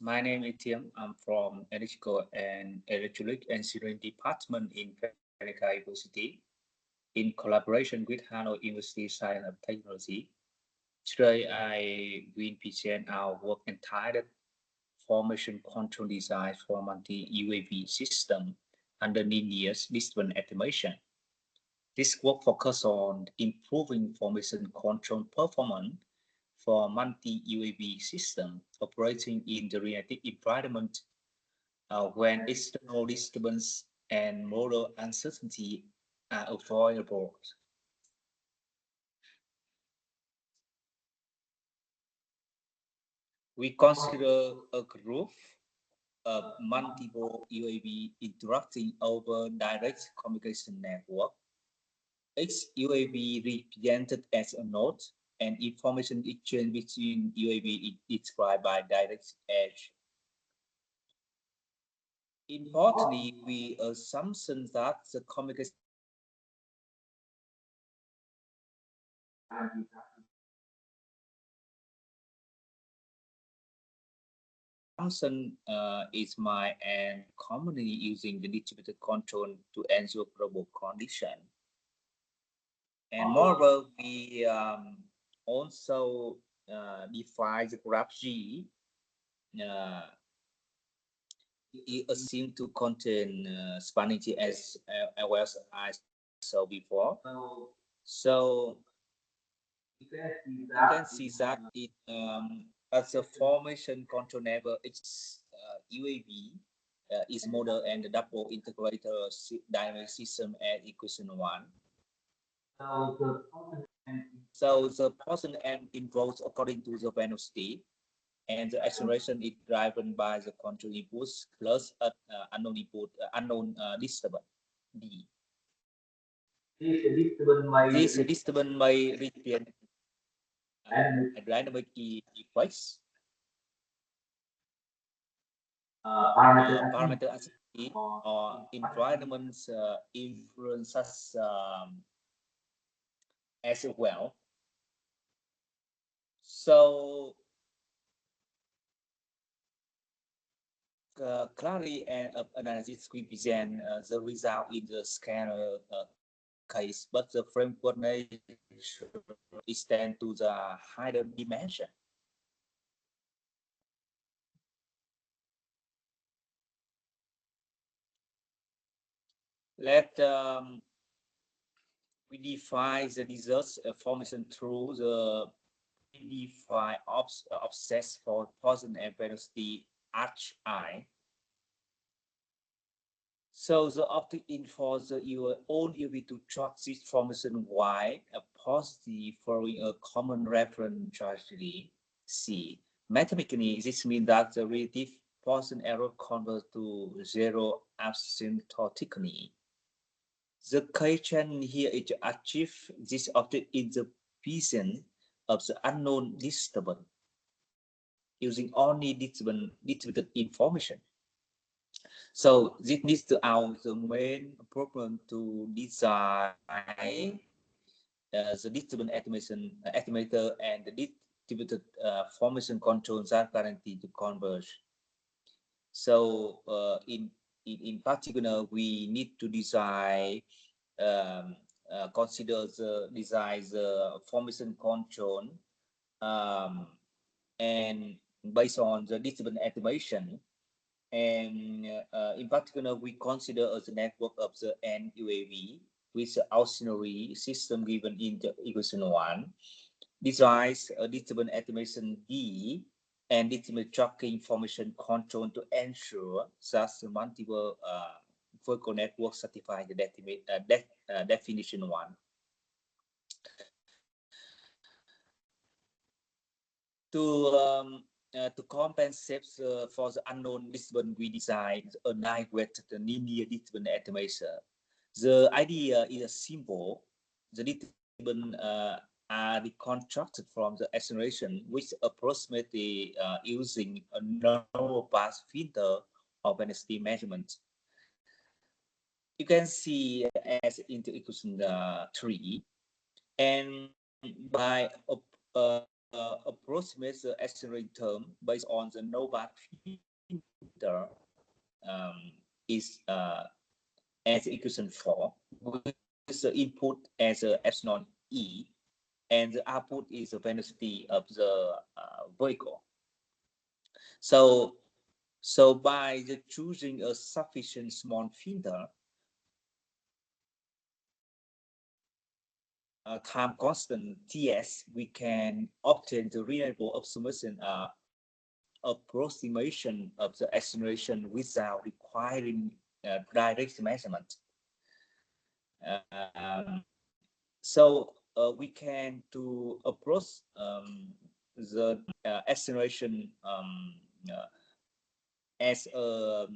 My name is Thiem. I'm from Electrical and Electronic Engineering Department in Pham University in collaboration with Hanoi University Science and Technology. Today, I will present our work entitled Formation Control Design for Multi-UAV System under linear distance estimation. This work focuses on improving formation control performance for multi-UAV system operating in the reactive environment when external disturbance and model uncertainty are avoidable. We consider a group of multiple UAV interacting over direct communication network. Each UAV represented as a node, and information exchange between UAV is described by direct edge. Importantly, we assume that the communication assumption is my and commonly using the distributed control to ensure global condition. And moreover, we also define the graph G. Uh, it assumed to contain spanning G well as I saw before. So you can see that it as a formation control level, its UAV is model and the double integrator dynamic system at equation one. So the person and involves according to the velocity, and the acceleration is driven by the control inputs plus unknown input, unknown disturbance D. This disturbance may represent a dynamic effects, parameter activity, or environment influences as well. So clarity and analysis represent the result in the scanner case, but the framework extend to the higher dimension. Let we define the results formation through the define obsess for position and velocity arch I. So the optic in for the your own UV to track this formation Y, a positive following a common reference trajectory C. Mathematically, this means that the relative Poisson error converts to zero asymptotically. The question here is to achieve this object in the presence of the unknown disturbance using only distributed information. So this needs to out the main problem to design the distributed estimator and the distributed formation control that guarantee to converge. So in particular, we need to design consider the design the formation control um, and based on the distributed estimation. And in particular, we consider as a network of the NUAV with the auxiliary system given in the equation 1, designs a distributed estimation D and distributed tracking information control to ensure that the multiple vertical network satisfy the definition 1. To compensate for the unknown disturbance, we designed a nine-weighted linear disturbance estimator. The idea is simple. The disturbance are reconstructed from the acceleration, which approximately using a narrow pass filter of velocity measurement. You can see as into equation 3, and by approximate the acceleration term based on the no-band filter is as equation 4, with the input as epsilon e, and the output is the velocity of the vehicle. So by choosing a sufficient small filter, time constant Ts, we can obtain the reliable approximation of the acceleration without requiring direct measurement. We can to approach the acceleration as a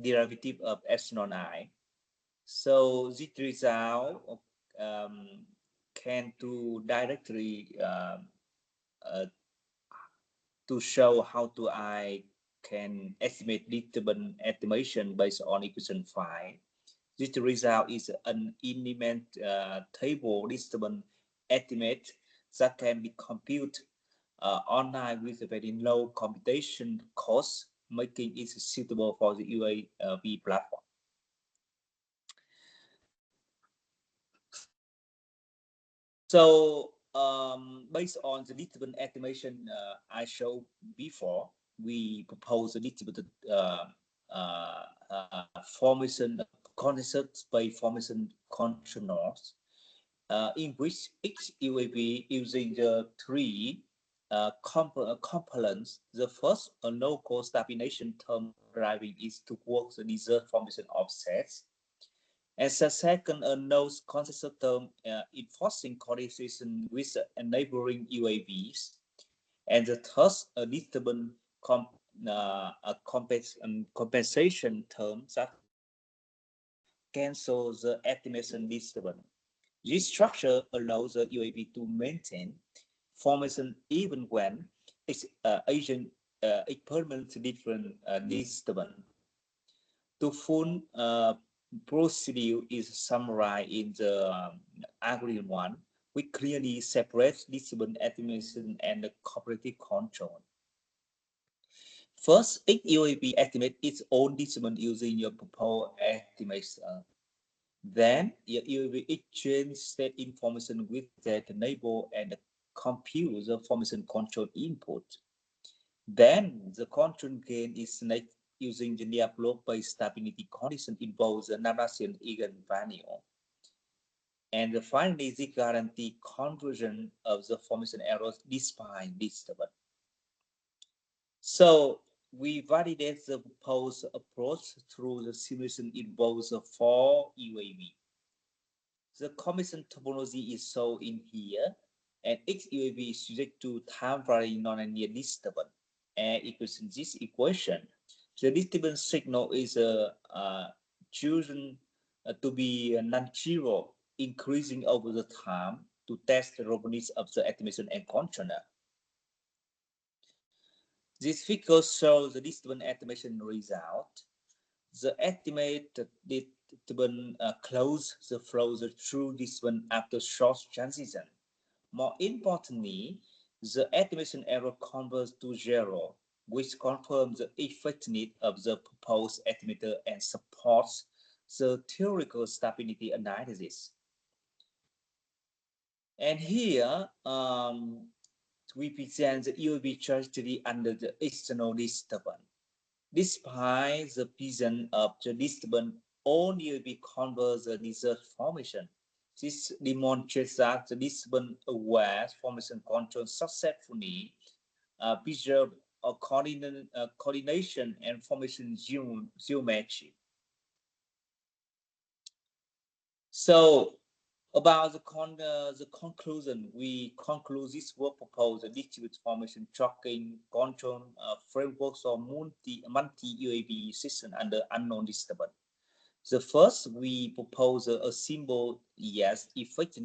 derivative of epsilon I. So this result can to directly to show how to I can estimate disturbance estimation based on equation 5. This result is an element table disturbance estimate that can be computed online with a very low computation cost, making it suitable for the UAV platform. So based on the disturbance estimation I showed before, we propose a distributed formation concept by formation controls, in which each UAV using the three components. The first, a local stabilization term driving is towards the desired formation offsets. And the second, a nose consistent term enforcing coordination with neighboring UAVs. And the third, a disturbance compensation term that cancels the estimation disturbance. This structure allows the UAV to maintain formation even when its agent experiments different disturbance. The full procedure is summarized in the agreement 1, which clearly separates disturbance estimation and the cooperative control. First, each UAV estimates its own disturbance using your proposed estimation. Then, your UAV exchange state information with that neighbor and compute the formation control input. Then, the control gain is next using the Diablo-based stability condition involves the Laplacian eigenvalue. And finally, the guarantee conversion of the formation errors despite disturbance. So we validate the proposed approach through the simulation involves 4 UAV. The commission topology is shown in here, and each UAV is subject to time varying nonlinear disturbance. And equation this equation, the disturbance signal is chosen to be non-zero, increasing over the time to test the robustness of the estimation and controller. This figure shows the disturbance estimation result. The estimated disturbance close the flow through disturbance after short transition. More importantly, the estimation error converges to 0, which confirms the effectiveness of the proposed estimator and supports the theoretical stability analysis. And here, we present the UAV trajectory under the external disturbance. Despite the presence of the disturbance, all UAV converge the desired formation. This demonstrates that the disturbance-aware formation control successfully preserve coordination and formation geometry. So, about the conclusion, we conclude this work proposed a distributed formation tracking control frameworks or multi-UAV system under unknown disturbance. The first, we propose a symbol yes, effective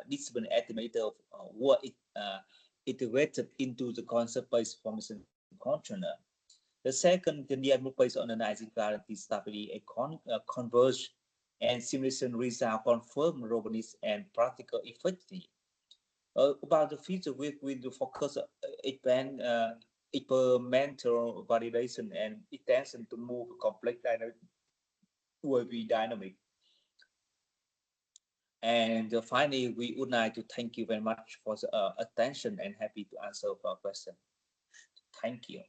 disturbance estimator what it integrated into the concept-based formation controller. The second, the diagram based on analyzing guarantee stability and converge and simulation result confirm robustness and practical effectiveness. About the future, we will focus experimental validation and intention to move complex dynamic will be dynamic. And finally, we would like to thank you very much for the attention and happy to answer your question. Thank you.